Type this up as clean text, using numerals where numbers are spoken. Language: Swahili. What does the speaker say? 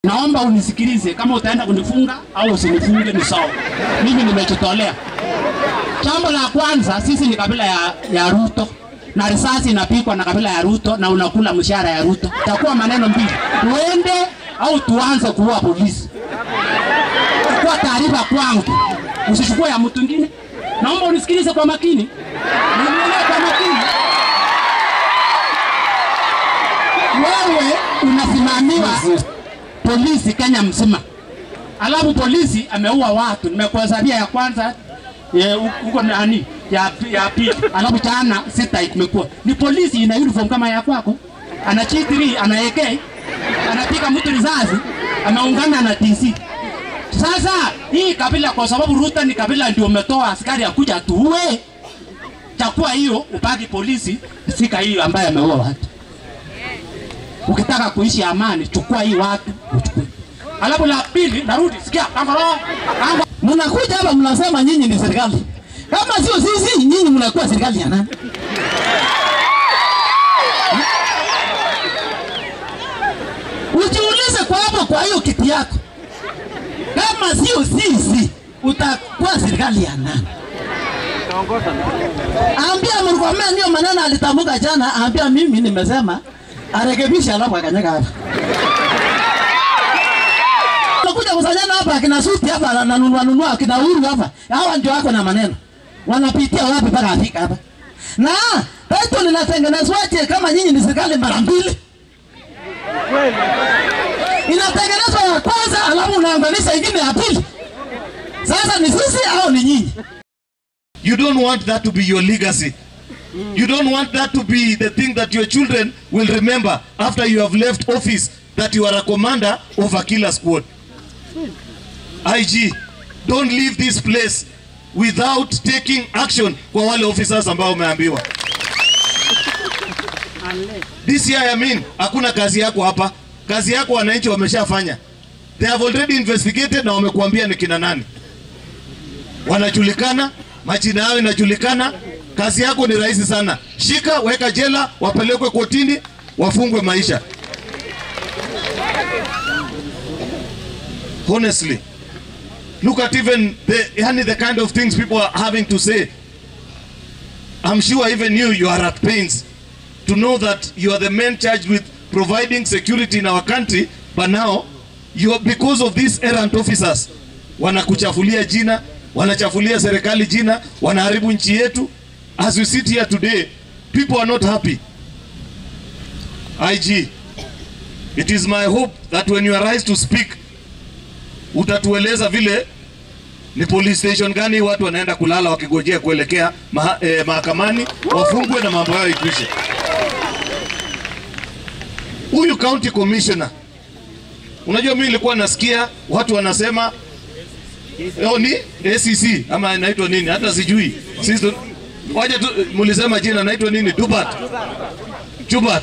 naomba unisikilize, kama utaenda kunifunga au usinifunge ni sawa. Mimi nimejitolea. Jambo la kwanza, sisi ni kabila ya Ruto. Na risasi inapikwa na kabila ya Ruto na unakula mshahara ya Ruto. Itakuwa maneno mbili. Tuende au tuanze kuua polisi. Kwa taarifa kwangu, usichukue ya mtu mwingine. Naomba unisikilize kwa makini. Nielewe kwa makini. Wewe unasimamiwa polisi Kenya mzima. Alafu polisi ameua watu. Nimekuhesabia ya kwanza huko nani ya pili. Alafu jana 6 imekuwa. Ni polisi ina uniform kama ya kwako. Ana G3, ana AK, anapiga mtu risasi, ameungana na TC. Sasa hii kabila, kwa sababu Ruto ni kabila ndio umetoa askari akuja tuue. Chakua hiyo upaki polisi, sika hiyo ambaye ameua watu. Ukitaka kuishi amani, chukua hii watu uchukue. Alafu la pili, narudi sikia kangalo. Mnakuja hapa mnasema nyinyi ni serikali. Kama sio sisi, nyinyi mnakuwa serikali ya nani? Ujiulize kwa hapo kwa hiyo kiti yako. Kama sio sisi, utakuwa serikali ya nani? Ambia Murkomen ndio maneno alitamka jana, ambia mimi nimesema arekebisha alafu akanyaga hapa. Nakuja kusanyana hapa kina suti hapa ananunua kina Uhuru hapa. Hawa ndio wako na maneno. Wanapitia wapi mpaka afika hapa? Na title linatengenezwaje kama nyinyi ni serikali mara mbili? Inatengenezwa ya kwanza alafu unaanganisha ingine ya pili. Sasa ni sisi au ni nyinyi? You don't want that to be your legacy. You don't want that to be the thing that your children will remember after you have left office, that you are a commander of a killer squad. IG, don't leave this place without taking action kwa wale officers ambao umeambiwa. This year, I mean, hakuna kazi yako hapa. Kazi yako wananchi wameshafanya. They have already investigated na wamekuambia ni kina nani. Wanajulikana, majina yao inajulikana. Kazi yako ni rahisi sana. Shika, weka jela, wapelekwe kotini, wafungwe maisha. Honestly, look at even the kind of things people are having to say. I'm sure even you are at pains to know that you are the man charged with providing security in our country, but now you are, because of these errant officers, wanakuchafulia jina, wanachafulia serikali jina, wanaharibu nchi yetu. As we sit here today, people are not happy. IG, it is my hope that when you arise to speak, utatueleza vile ni police station gani watu wanaenda kulala wakigojea kuelekea mahakamani, wafungwe na mambo yao ikwishe. Huyu county commissioner, unajua mimi nilikuwa nasikia watu wanasema ni ACC ama inaitwa nini, hata sijui. Sisi waje tu mulisema jina naitwa nini, Jubat.